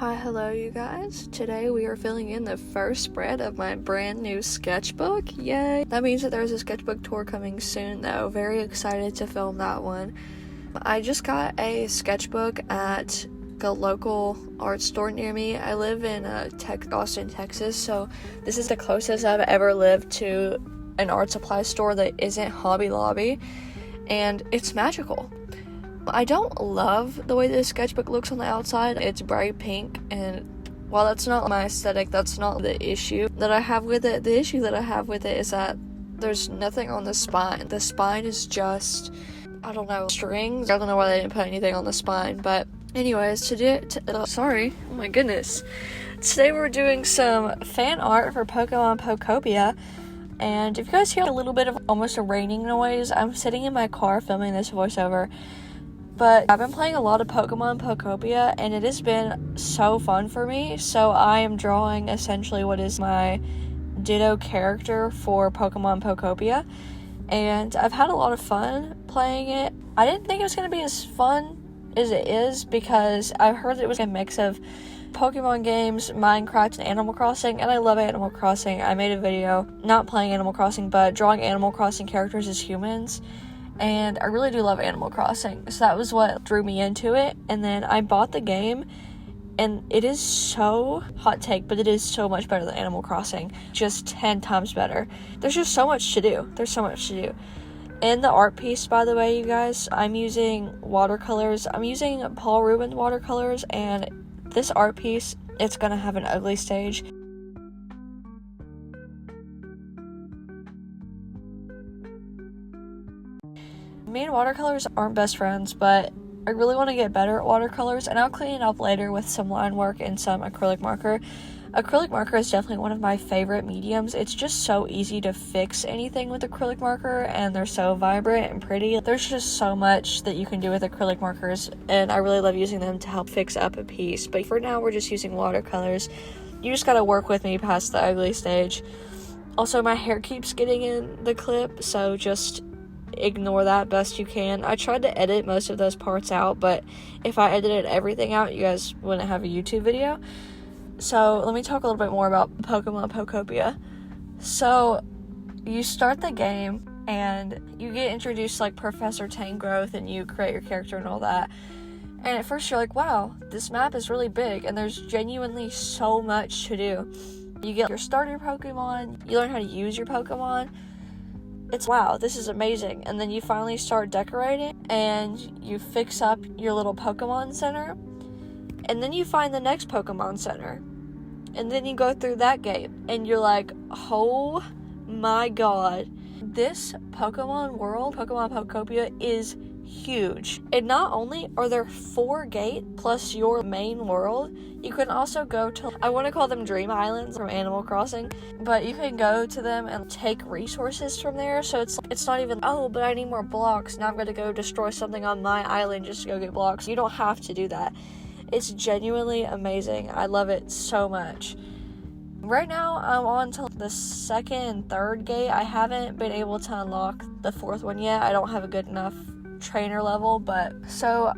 Hi, hello you guys. Today we are filling in the first spread of my brand new sketchbook. Yay! That means that there's a sketchbook tour coming soon though. Very excited to film that one. I just got a sketchbook at the local art store near me. I live in Austin, Texas, so this is the closest I've ever lived to an art supply store that isn't Hobby Lobby, and it's magical. I don't love the way this sketchbook looks on the outside. It's bright pink, and while that's not my aesthetic, that's not the issue that I have with it. The issue that I have with it is that there's nothing on the spine. The spine is just, I don't know, strings. I don't know why they didn't put anything on the spine, but anyways, today we're doing some fan art for Pokemon Pokopia. And if you guys hear a little bit of almost a raining noise, I'm sitting in my car filming this voiceover. But I've been playing a lot of Pokemon Pokopia, and it has been so fun for me. So I am drawing essentially what is my Ditto character for Pokemon Pokopia. And I've had a lot of fun playing it. I didn't think it was going to be as fun as it is, because I heard it was a mix of Pokemon games, Minecraft, and Animal Crossing, and I love Animal Crossing. I made a video, not playing Animal Crossing, but drawing Animal Crossing characters as humans. And I really do love Animal Crossing, so that was what drew me into it. And then I bought the game, and it is so, hot take, but it is so much better than Animal Crossing. Just 10 times better. There's just so much to do. In the art piece, by the way, you guys, I'm using watercolors. I'm using Paul Rubens watercolors, and this art piece, it's gonna have an ugly stage. Me and watercolors aren't best friends, but I really want to get better at watercolors, and I'll clean it up later with some line work and some acrylic marker. Acrylic marker is definitely one of my favorite mediums. It's just so easy to fix anything with acrylic marker, and they're so vibrant and pretty. There's just so much that you can do with acrylic markers, and I really love using them to help fix up a piece. But for now, we're just using watercolors. You just gotta work with me past the ugly stage. Also, my hair keeps getting in the clip, so just ignore that best you can. I tried to edit most of those parts out, but if I edited everything out, you guys wouldn't have a YouTube video. So let me talk a little bit more about Pokemon Pokopia. So you start the game and you get introduced to like Professor Tangrowth, and you create your character and all that. And at first you're like, wow, this map is really big, and there's genuinely so much to do. You get your starter Pokemon, you learn how to use your Pokemon. It's wow, this is amazing. And then you finally start decorating, and you fix up your little Pokemon Center, and then you find the next Pokemon Center, and then you go through that gate, and you're like, oh my god, this Pokemon world, Pokemon Pokopia, is huge. And not only are there 4 gates plus your main world, you can also go to, I want to call them Dream Islands from Animal Crossing, but you can go to them and take resources from there. So it's not even, oh, but I need more blocks, now I'm going to go destroy something on my island just to go get blocks. You don't have to do that. It's genuinely amazing. I love it so much. Right now, I'm on to the 2nd and 3rd gate. I haven't been able to unlock the 4th one yet. I don't have a good enough trainer level, but so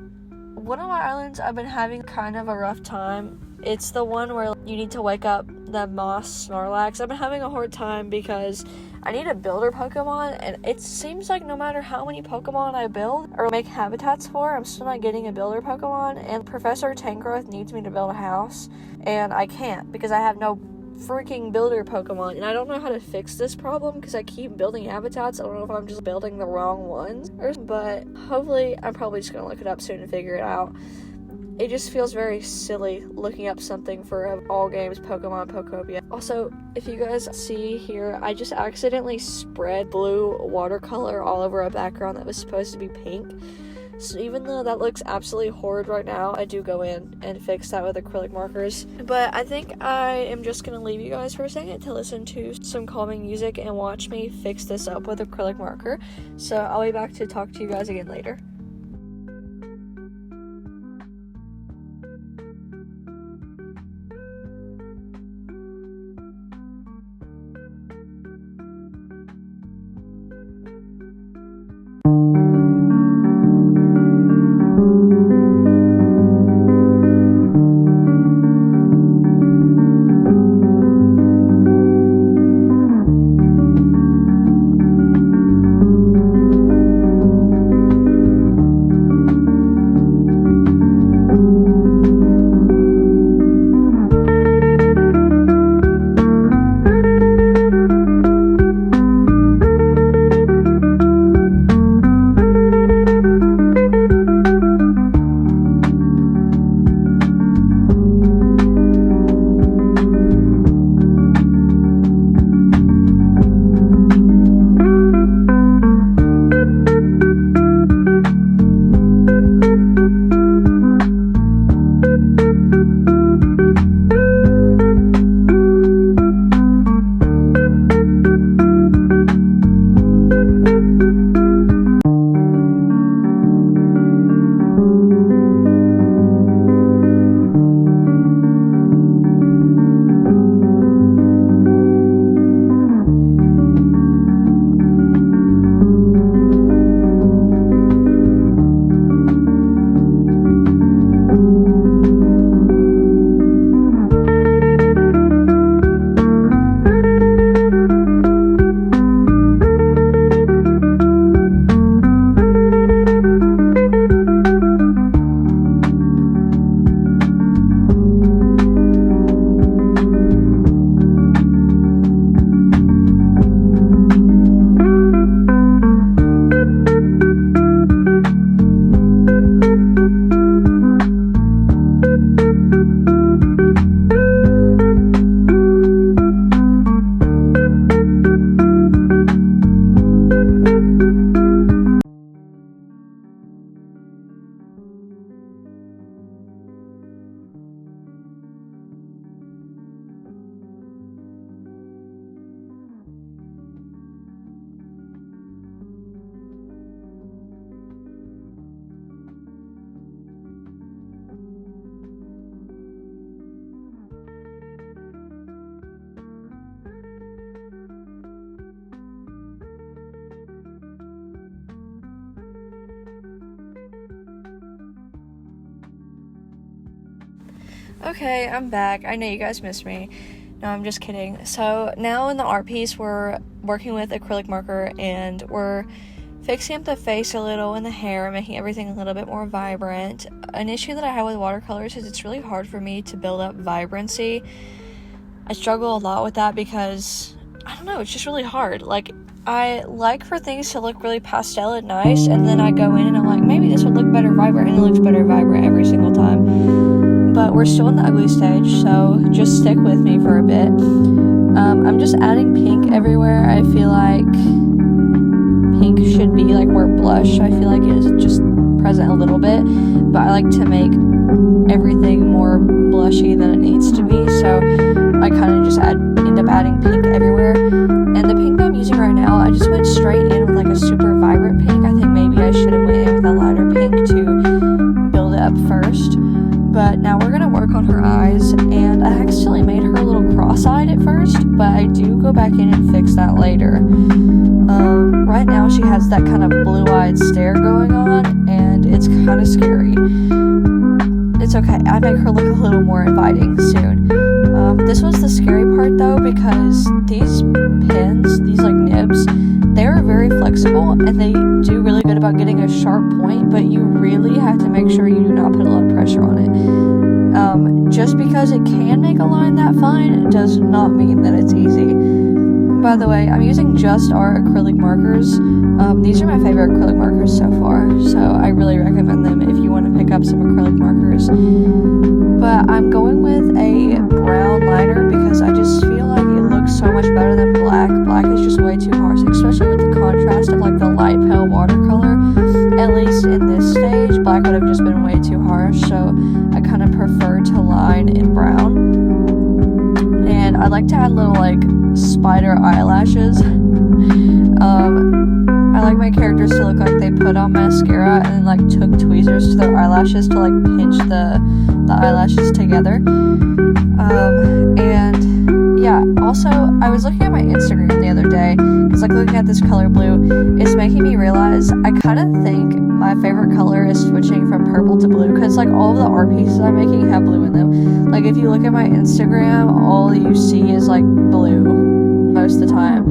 one of my islands I've been having kind of a rough time. It's the one where you need to wake up the Moss Snorlax. I've been having a hard time because I need a builder Pokemon, and it seems like no matter how many Pokemon I build or make habitats for, I'm still not getting a builder Pokemon. And Professor Tangrowth needs me to build a house, and I can't because I have no freaking builder Pokemon, and I don't know how to fix this problem because I keep building habitats. I don't know if I'm just building the wrong ones, but hopefully I'm probably just gonna look it up soon and figure it out. It just feels very silly looking up something for all games Pokemon Pokopia. Also, if you guys see here, I just accidentally spread blue watercolor all over a background that was supposed to be pink. So even though that looks absolutely horrid right now, I do go in and fix that with acrylic markers. But I think I am just going to leave you guys for a second to listen to some calming music and watch me fix this up with acrylic marker. So I'll be back to talk to you guys again later. Okay, I'm back. I know you guys missed me. No, I'm just kidding. So now in the art piece, we're working with acrylic marker and we're fixing up the face a little and the hair, making everything a little bit more vibrant. An issue that I have with watercolors is it's really hard for me to build up vibrancy. I struggle a lot with that because, I don't know, it's just really hard. Like, I like for things to look really pastel and nice, and then I go in and I'm like, maybe this would look better vibrant, and it looks better vibrant every single time. But we're still in the ugly stage, so just stick with me for a bit. I'm just adding pink everywhere. I feel like pink should be like where blush, I feel like, is just present a little bit, but I like to make everything more blushy than it needs to be, so I kind of just end up adding pink everywhere. And the pink that I'm using right now, I just went straight in with like a super vibrant pink. I think maybe I should have went in with a lighter pink to build it up first. But now we're gonna work on her eyes, and I accidentally made her a little cross-eyed at first, but I do go back in and fix that later. Right now she has that kind of blue-eyed stare going on, and it's kind of scary. It's okay, I make her look a little more inviting soon. This was the scary part though, because these pins, these like nibs, they're very flexible and they do really good about getting a sharp point, but you really have to make sure you do not put a lot of pressure on it. Just because it can make a line that fine does not mean that it's easy. By the way, I'm using just our acrylic markers. These are my favorite acrylic markers so far, so I really recommend them if you want to pick up some acrylic markers. But I'm going with a brown liner because I just feel like it looks so much better than black. Black is just way too harsh, especially with the contrast of like the light pale watercolor. At least in this stage, black would have just been way too harsh, so I kind of prefer to line in brown. And I like to add little like spider eyelashes. I like my characters to look like they put on mascara and then like took tweezers to their eyelashes to like pinch the eyelashes together. And yeah, also I was looking at my Instagram the other day because like looking at this color blue, it's making me realize I kind of think my favorite color is switching from purple to blue, because like all of the art pieces I'm making have blue in them. Like if you look at my Instagram, all you see is like blue most of the time.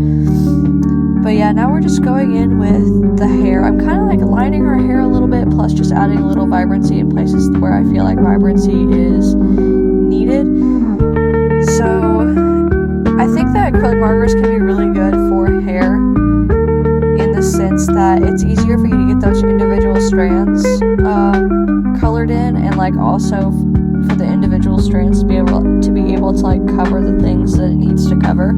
But yeah, now we're just going in with the hair. I'm kind of like lining her hair a little bit, plus just adding a little vibrancy in places where I feel like vibrancy is needed. So I think that acrylic markers can be really good for hair in the sense that it's easier for you to get those individual strands colored in, and like also for the individual strands to be able to like cover the things that it needs to cover.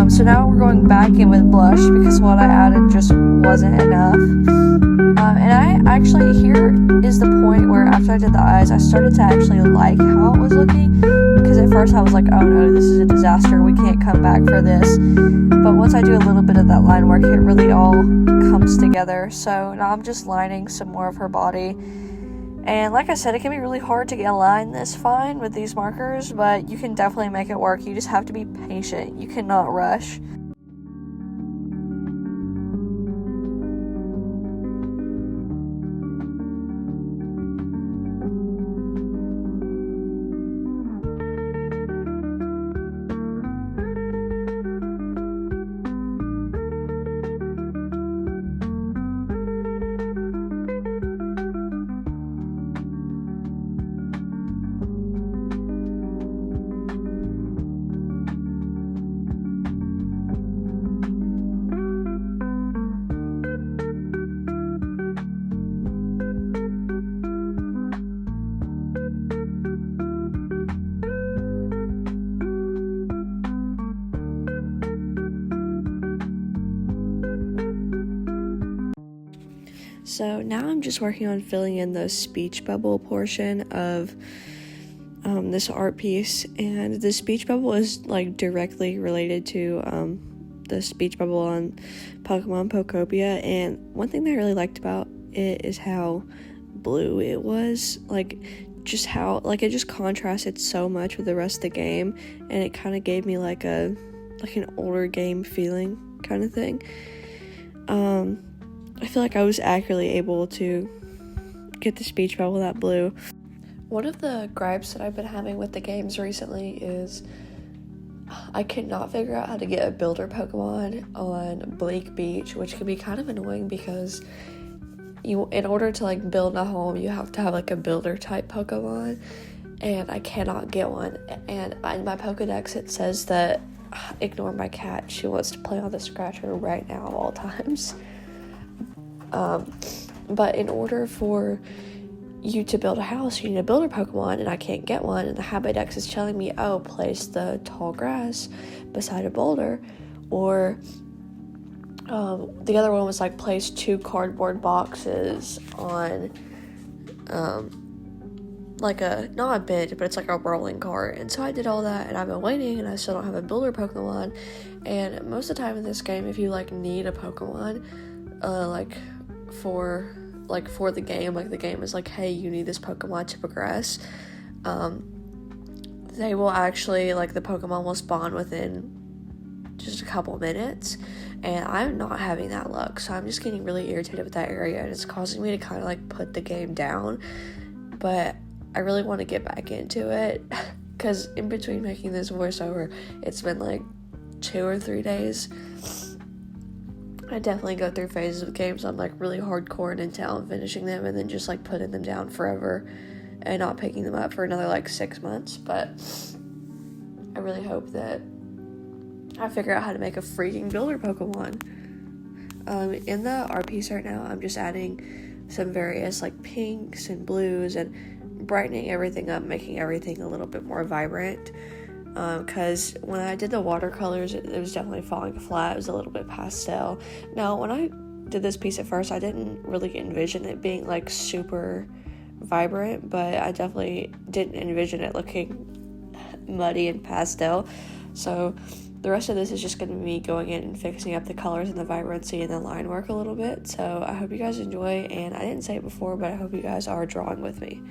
So now we're going back in with blush because what I added just wasn't enough. And I actually, here is the point where after I did the eyes, I started to actually like how it was looking, because at first I was like, oh no, this is a disaster, we can't come back for this. But once I do a little bit of that line work, it really all comes together. So now I'm just lining some more of her body. And like I said, it can be really hard to get a line this fine with these markers, but you can definitely make it work. You just have to be patient. You cannot rush. So now I'm just working on filling in the speech bubble portion of this art piece, and the speech bubble is like directly related to the speech bubble on Pokemon Pokopia. And one thing that I really liked about it is how blue it was, like just how like it just contrasted so much with the rest of the game, and it kind of gave me like an older game feeling kind of thing. I feel like I was accurately able to get the speech bubble that blue. One of the gripes that I've been having with the games recently is I cannot figure out how to get a builder Pokemon on Bleak Beach, which can be kind of annoying because in order to like build a home, you have to have like a builder type Pokemon, and I cannot get one. And in my Pokedex, it says that ignore my cat. She wants to play on the scratcher right now of all times. But in order for you to build a house, you need a builder Pokemon, and I can't get one. And the Habidex is telling me, oh, place the tall grass beside a boulder, or the other one was like place 2 cardboard boxes on like not a bench, but it's like a rolling cart. And so I did all that, and I've been waiting, and I still don't have a builder Pokemon. And most of the time in this game, if you like need a Pokemon for the game, like the game is like, hey, you need this Pokemon to progress, they will actually, like, the Pokemon will spawn within just a couple minutes, and I'm not having that luck. So I'm just getting really irritated with that area, and it's causing me to kind of like put the game down. But I really want to get back into it, because in between making this voiceover, it's been like 2 or 3 days. I definitely go through phases of games. I'm like really hardcore and until I'm finishing them, and then just like putting them down forever and not picking them up for another like 6 months. But I really hope that I figure out how to make a freaking builder Pokemon. In the art piece right now, I'm just adding some various like pinks and blues and brightening everything up, making everything a little bit more vibrant. Because when I did the watercolors, it was definitely falling flat. It was a little bit pastel. Now, when I did this piece at first, I didn't really envision it being like super vibrant, but I definitely didn't envision it looking muddy and pastel. So the rest of this is just going to be going in and fixing up the colors and the vibrancy and the line work a little bit. So I hope you guys enjoy, and I didn't say it before, but I hope you guys are drawing with me.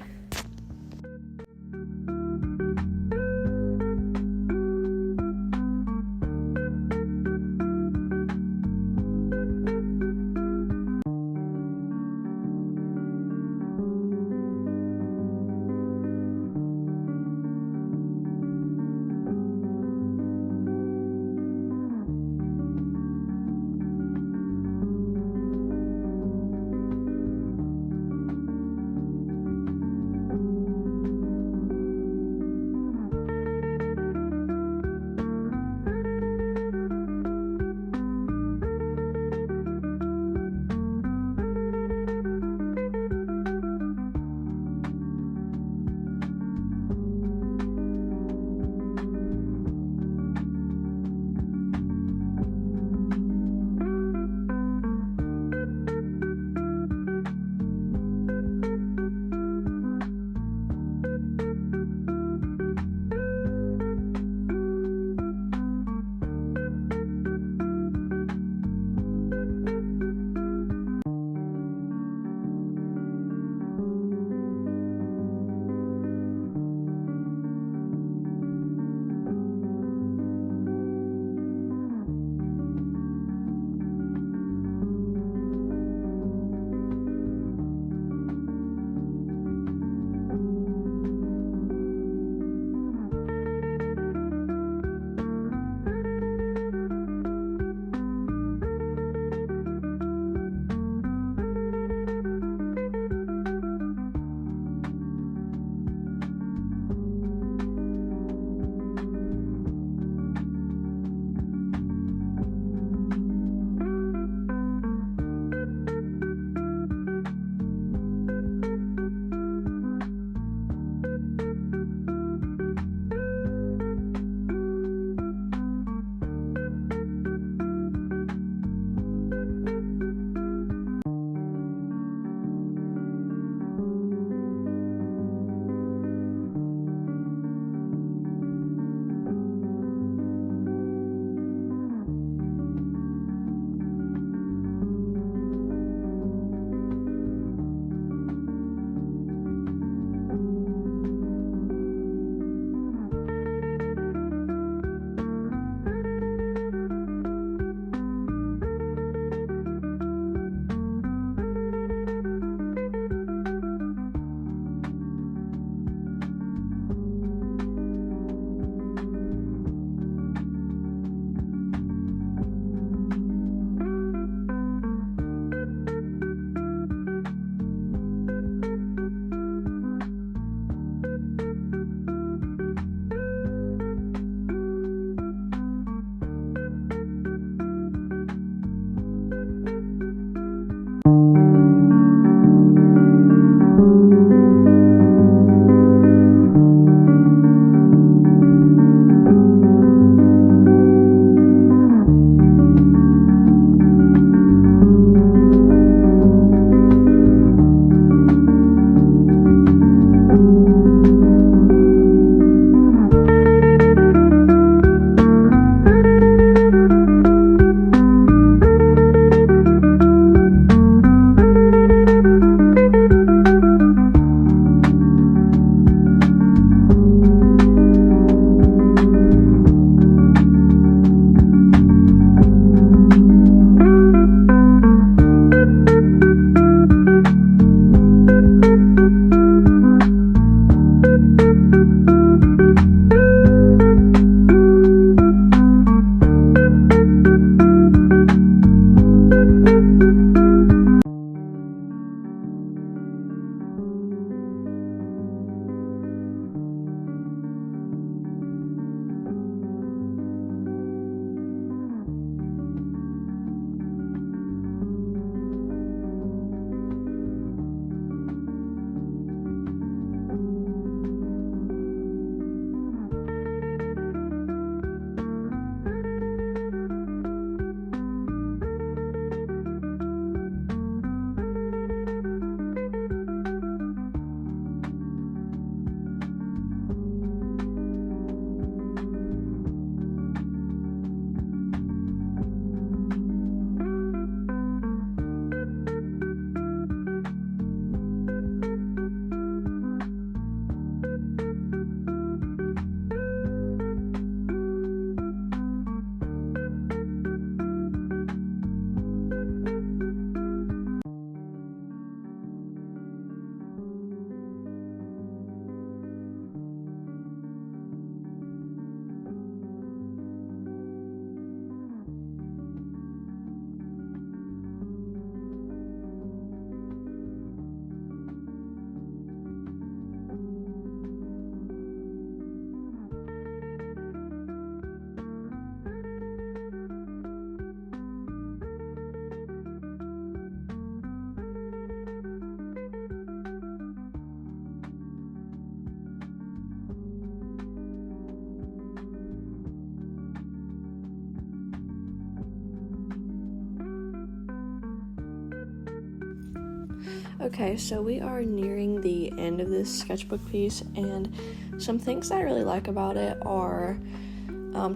Okay, so we are nearing the end of this sketchbook piece, and some things that I really like about it are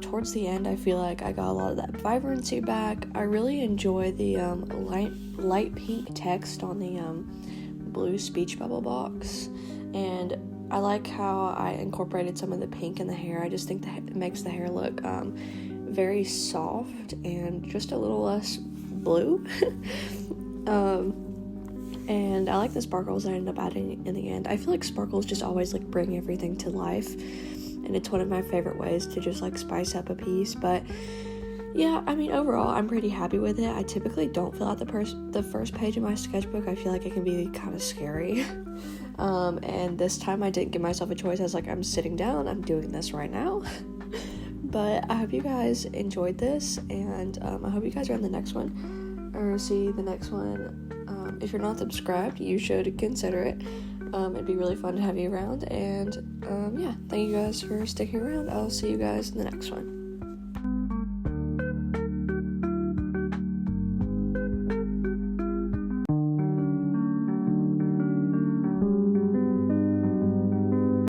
towards the end, I feel like I got a lot of that vibrancy back. I really enjoy the light pink text on the blue speech bubble box, and I like how I incorporated some of the pink in the hair. I just think that it makes the hair look very soft and just a little less blue. And I like the sparkles I ended up adding in the end. I feel like sparkles just always like bring everything to life, and it's one of my favorite ways to just like spice up a piece. But yeah, I mean, overall I'm pretty happy with it. I typically don't fill out the first page of my sketchbook. I feel like it can be kind of scary. And this time I didn't give myself a choice. I was like, I'm sitting down, I'm doing this right now. But I hope you guys enjoyed this, and I hope you guys are on the next one, or see the next one. If you're not subscribed, you should consider it. It'd be really fun to have you around, and yeah, thank you guys for sticking around. I'll see you guys in the next one.